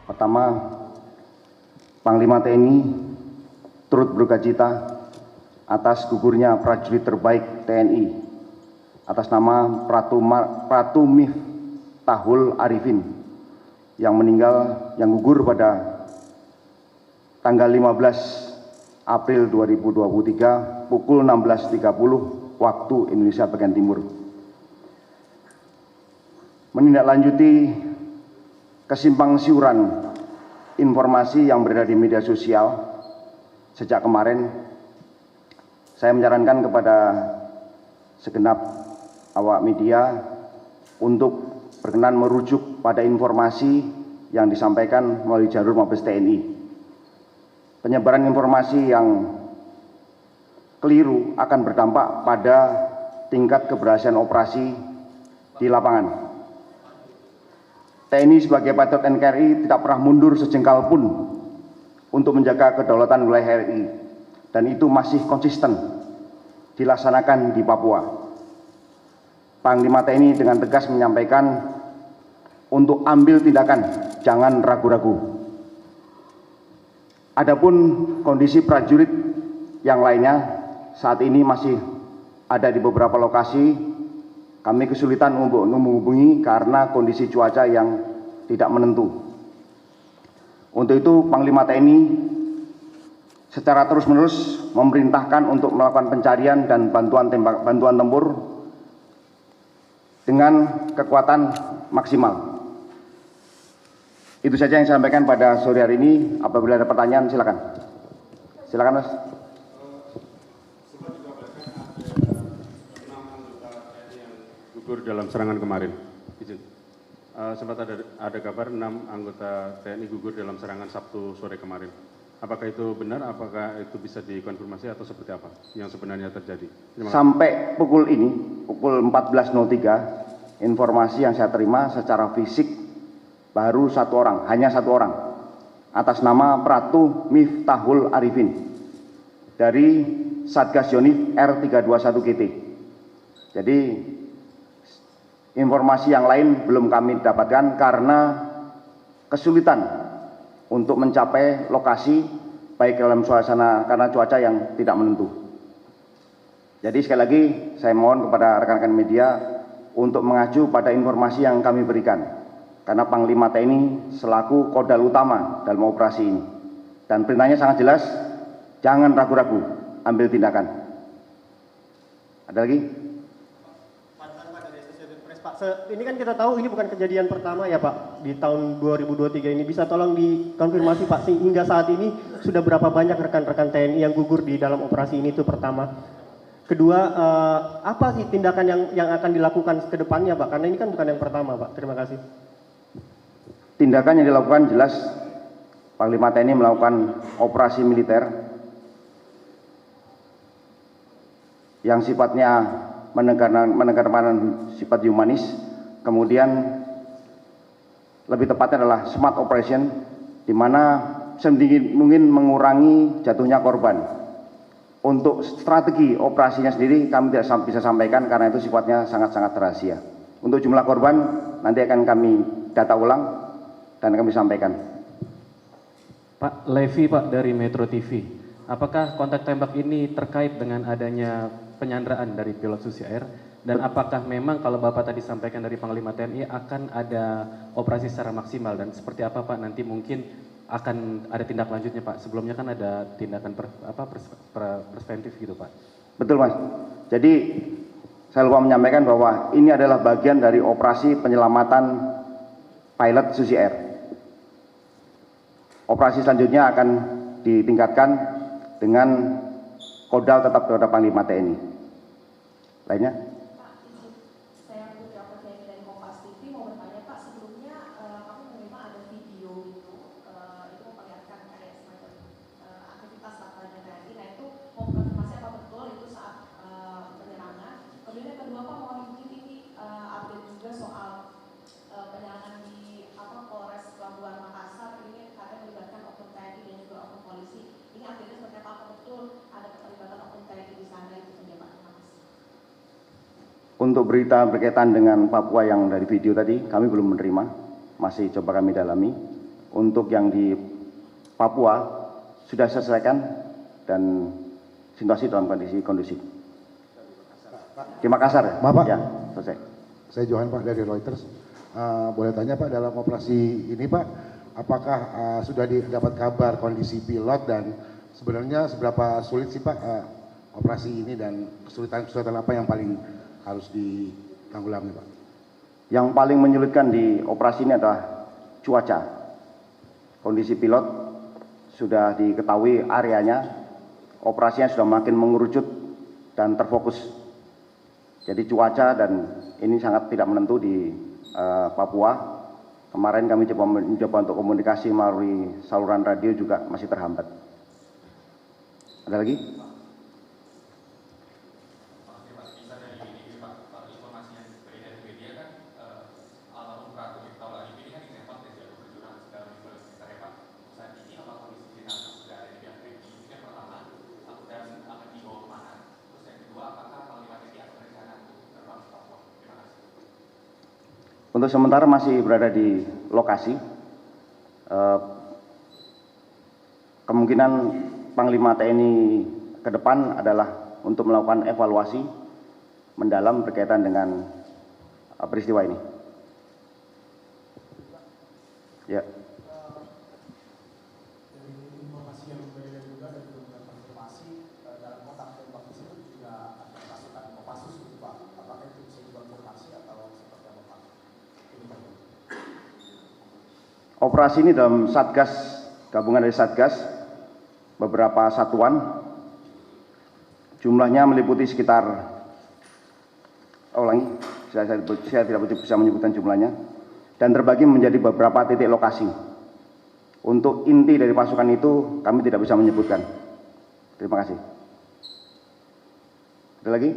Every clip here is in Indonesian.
Pertama, Panglima TNI turut berdukacita atas gugurnya prajurit terbaik TNI atas nama Pratu Miftahul Arifin yang gugur pada tanggal 15 April 2023 pukul 16.30 waktu Indonesia bagian timur. Menindaklanjuti kesimpang siuran informasi yang beredar di media sosial sejak kemarin, saya menyarankan kepada segenap awak media untuk berkenan merujuk pada informasi yang disampaikan melalui jalur Mabes TNI. Penyebaran informasi yang keliru akan berdampak pada tingkat keberhasilan operasi di lapangan. TNI sebagai patriot NKRI tidak pernah mundur sejengkal pun untuk menjaga kedaulatan wilayah RI, dan itu masih konsisten dilaksanakan di Papua. Panglima TNI dengan tegas menyampaikan untuk ambil tindakan, jangan ragu-ragu. Adapun kondisi prajurit yang lainnya saat ini masih ada di beberapa lokasi. Kami kesulitan untuk menghubungi karena kondisi cuaca yang tidak menentu. Untuk itu, Panglima TNI secara terus-menerus memerintahkan untuk melakukan pencarian dan bantuan tempur dengan kekuatan maksimal. Itu saja yang saya sampaikan pada sore hari ini. Apabila ada pertanyaan, silakan. Silakan, Mas. Gugur dalam serangan kemarin. Izin. Sempat ada kabar 6 anggota TNI gugur dalam serangan Sabtu sore kemarin. Apakah itu benar? Apakah itu bisa dikonfirmasi atau seperti apa yang sebenarnya terjadi? Sampai pukul ini, pukul 14.03, informasi yang saya terima secara fisik baru hanya satu orang, atas nama Pratu Miftahul Arifin dari Satgas Yonif R321GT. Jadi informasi yang lain belum kami dapatkan karena kesulitan untuk mencapai lokasi, baik dalam suasana karena cuaca yang tidak menentu. Jadi sekali lagi saya mohon kepada rekan-rekan media untuk mengacu pada informasi yang kami berikan, karena Panglima TNI selaku kodal utama dalam operasi ini, dan perintahnya sangat jelas, jangan ragu-ragu, ambil tindakan. Ada lagi? Ini kan kita tahu ini bukan kejadian pertama ya Pak di tahun 2023 ini. Bisa tolong dikonfirmasi Pak, hingga saat ini sudah berapa banyak rekan-rekan TNI yang gugur di dalam operasi ini? Itu pertama. Kedua, apa sih tindakan yang akan dilakukan ke depannya Pak? Karena ini kan bukan yang pertama Pak. Terima kasih. Tindakan yang dilakukan jelas, Panglima TNI melakukan operasi militer yang sifatnya menekankan sifat humanis, kemudian lebih tepatnya adalah smart operation, di mana sedikit mungkin mengurangi jatuhnya korban. Untuk strategi operasinya sendiri kami tidak bisa sampaikan karena itu sifatnya sangat-sangat rahasia. Untuk jumlah korban nanti akan kami data ulang dan kami sampaikan. Pak Levi, Pak, dari Metro TV, apakah kontak tembak ini terkait dengan adanya penyanderaan dari pilot Susi Air, dan apakah memang kalau Bapak tadi sampaikan dari Panglima TNI akan ada operasi secara maksimal, dan seperti apa Pak nanti mungkin akan ada tindak lanjutnya Pak? Sebelumnya kan ada tindakan preventif gitu Pak. Betul Mas. Jadi saya lupa menyampaikan bahwa ini adalah bagian dari operasi penyelamatan pilot Susi Air. Operasi selanjutnya akan ditingkatkan dengan kodal tetap kepada Panglima TNI. Lainnya? Pak, izin saya Putri Apresiasi dari Kompas TV mau bertanya Pak, sebelumnya kami menerima ada video itu memperlihatkan kayak semacam aktivitas lapangan TNI. Nah itu mau konfirmasi apa betul itu saat penyerangan. Kemudian yang kedua Pak, mohon izin ini update juga soal penyerangan di Polres Pelabuhan Makassar ini katanya melibatkan oknum TNI dan juga oknum polisi. Ini update-nya seperti apa betul ada keterlibatan oknum TNI di sana itu saja Pak. Untuk berita berkaitan dengan Papua yang dari video tadi, kami belum menerima, masih coba kami dalami. untuk yang di Papua sudah selesaikan dan situasi dalam kondisi kondusif. Di Makassar ya? Bapak. Ya, selesai. Saya Johan Pak dari Reuters. Boleh tanya Pak, dalam operasi ini Pak, apakah sudah didapat kabar kondisi pilot dan sebenarnya seberapa sulit sih Pak operasi ini dan kesulitan-kesulitan apa yang paling harus ditanggulangi Pak? Yang paling menyulitkan di operasi ini adalah cuaca. Kondisi pilot sudah diketahui areanya, operasinya sudah makin mengerucut dan terfokus. Jadi cuaca dan ini sangat tidak menentu di Papua. Kemarin kami mencoba untuk komunikasi melalui saluran radio juga masih terhambat. Ada lagi? Untuk sementara masih berada di lokasi. Kemungkinan Panglima TNI ke depan adalah untuk melakukan evaluasi mendalam berkaitan dengan peristiwa ini. Ya. Dari informasi yang berbeda juga dari beberapa konfirmasi dalam kotak tembak tersebut juga ada pasukan Kopassus gitu Pak. Apakah itu bisa dikonfirmasi atau seperti apa Pak? Operasi ini dalam Satgas, gabungan dari Satgas, beberapa satuan, jumlahnya meliputi sekitar, saya tidak bisa menyebutkan jumlahnya, dan terbagi menjadi beberapa titik lokasi. Untuk inti dari pasukan itu kami tidak bisa menyebutkan. Terima kasih. Ada lagi?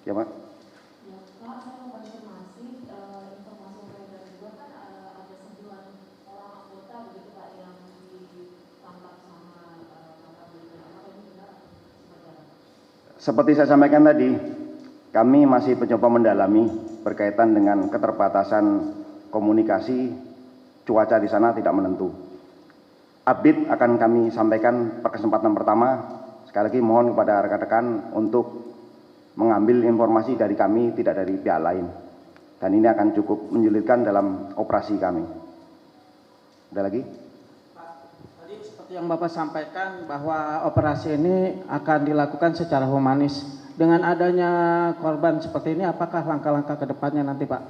Ya Pak. Ya, Pak, saya mau konfirmasi informasi yang beredar juga kan ada 9 orang anggota begitu Pak yang ditangkap sama mantan militer. Apakah ini benar? Seperti apa? Seperti saya sampaikan tadi, kami masih mencoba mendalami berkaitan dengan keterbatasan komunikasi, cuaca di sana tidak menentu. Update akan kami sampaikan pada kesempatan pertama. Sekali lagi mohon kepada rekan-rekan untuk mengambil informasi dari kami, tidak dari pihak lain. Dan ini akan cukup menyulitkan dalam operasi kami. Ada lagi? Pak, tadi seperti yang Bapak sampaikan bahwa operasi ini akan dilakukan secara humanis. Dengan adanya korban seperti ini, apakah langkah-langkah ke depannya nanti Pak?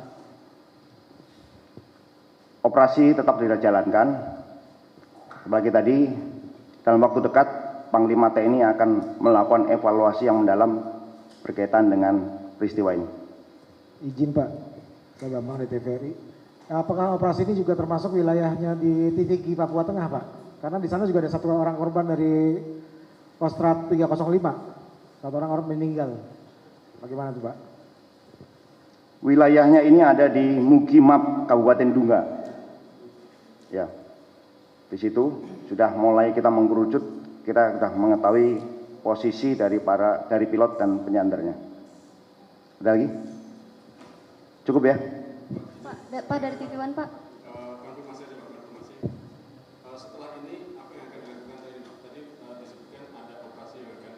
Operasi tetap dijalankan. Sebagai tadi, dalam waktu dekat, Panglima TNI akan melakukan evaluasi yang mendalam berkaitan dengan peristiwa ini. Izin Pak, saya Bambang dari TVRI. Apakah operasi ini juga termasuk wilayahnya di Tinggi Papua Tengah Pak? Karena di sana juga ada 1 orang korban dari Kostrad 305. 1 orang meninggal. Bagaimana tuh Pak? Wilayahnya ini ada di Mugimap, Kabupaten Dunga. Ya, di situ sudah mulai kita mengerucut, kita sudah mengetahui posisi dari pilot dan penyandarnya. Ada lagi? Cukup ya? Pak dari TV One Pak. Konfirmasi aja Pak, konfirmasi. Setelah ini apa yang akan dilakukan tadi disebutkan ada operasi yang akan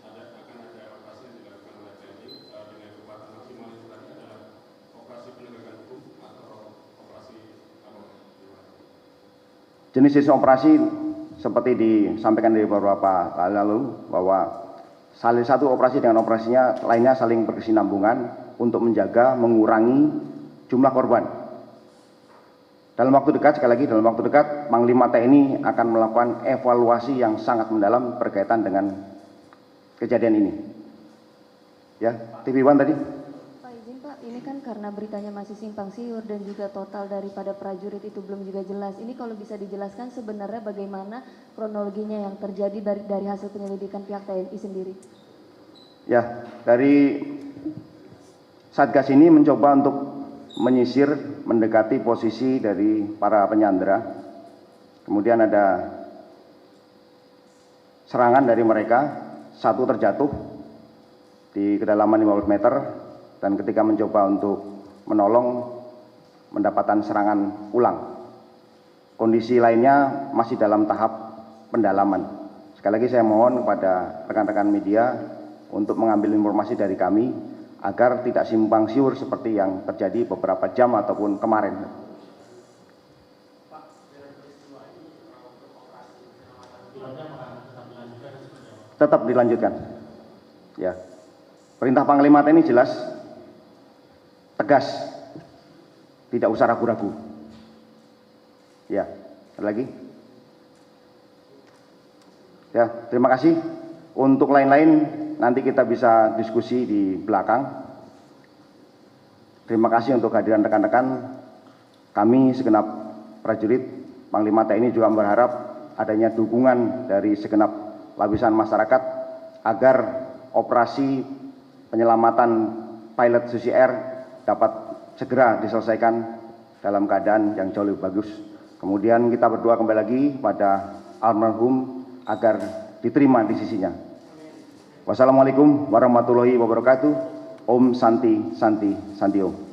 ada operasi yang dilakukan oleh TNI dengan kekuatan maksimal itu tadi adalah operasi penegakan hukum atau operasi apa? Jenis operasi seperti disampaikan dari beberapa kali lalu bahwa salah satu operasi dengan operasinya lainnya saling berkesinambungan untuk menjaga, mengurangi jumlah korban. Dalam waktu dekat, sekali lagi dalam waktu dekat, Panglima TNI akan melakukan evaluasi yang sangat mendalam berkaitan dengan kejadian ini. Ya, TV One tadi. Pak izin Pak, ini kan karena beritanya masih simpang siur dan juga total daripada prajurit itu belum juga jelas. Ini kalau bisa dijelaskan sebenarnya bagaimana kronologinya yang terjadi dari hasil penyelidikan pihak TNI sendiri. Ya, dari Satgas ini mencoba untuk menyisir, mendekati posisi dari para penyandera. Kemudian ada serangan dari mereka, 1 terjatuh di kedalaman 15 meter dan ketika mencoba untuk menolong mendapatkan serangan ulang kondisi lainnya masih dalam tahap pendalaman. Sekali lagi saya mohon kepada rekan-rekan media untuk mengambil informasi dari kami agar tidak simpang siur seperti yang terjadi beberapa jam ataupun kemarin. Tetap dilanjutkan. Ya. Perintah Panglima TNI jelas, tegas, tidak usah ragu-ragu. Ya, ada lagi? Ya, terima kasih. Untuk lain-lain nanti kita bisa diskusi di belakang. Terima kasih untuk kehadiran rekan-rekan. Kami segenap prajurit Panglima TNI juga berharap adanya dukungan dari segenap lapisan masyarakat agar operasi penyelamatan pilot Susi Air dapat segera diselesaikan dalam keadaan yang jauh lebih bagus. Kemudian kita berdoa kembali lagi pada almarhum agar diterima di sisinya. Wassalamualaikum warahmatullahi wabarakatuh. Om Santi Santi Santi Om.